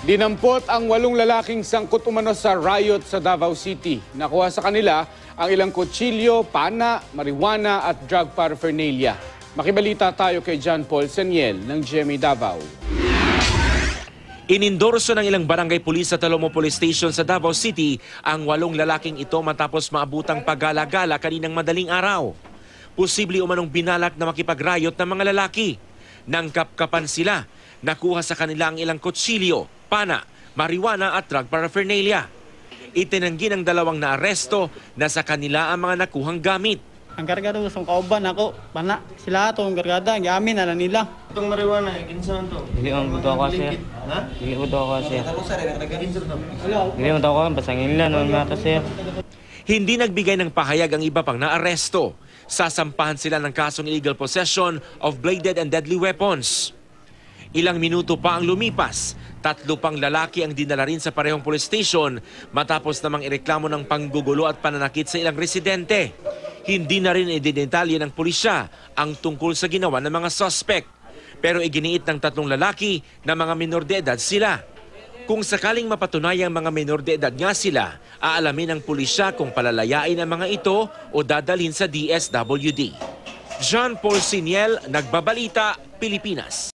Dinampot ang 8 lalaking sangkot umano sa riot sa Davao City. Nakuha sa kanila ang ilang kutsilyo, pana, marijuana at drug paraphernalia. Makibalita tayo kay John Paul Seniel ng GMA Davao. Inindorso ng ilang barangay pulis sa Talomo Police Station sa Davao City ang 8 lalaking ito matapos maabutang paggala-gala kaninang madaling araw. Posible umanong binalak na makipag-riot ng mga lalaki. Nang kapkapan sila, nakuha sa kanila ang ilang kutsilyo, pana, marijuana at drug paraphernalia. Itinanggi ng 2 naaresto na sa kanila ang mga nakuhang gamit. Ang kargado sa kauban ako, pana, sila ito ang kargada, ang yamin na nila. Itong marijuana, kinsan to? Dili man buto ako siya. Ha? Dili buto ako siya. Dili man ako basangin nila no mata siya. Hindi nagbigay ng pahayag ang iba pang naaresto. Sasampahan sila ng kasong illegal possession of bladed and deadly weapons. Ilang minuto pa ang lumipas, 3 pang lalaki ang dinala rin sa parehong police station matapos namang ireklamo ng panggugulo at pananakit sa ilang residente. Hindi na rin ididetalye ng pulisya ang tungkol sa ginawa ng mga suspect. Pero iginiit ng 3 lalaki na mga minor de edad sila. Kung sakaling mapatunayang mga minor de edad nga sila, aalamin ng pulisya kung palalayain ang mga ito o dadalhin sa DSWD. John Paul Seniel, Nagbabalita, Pilipinas.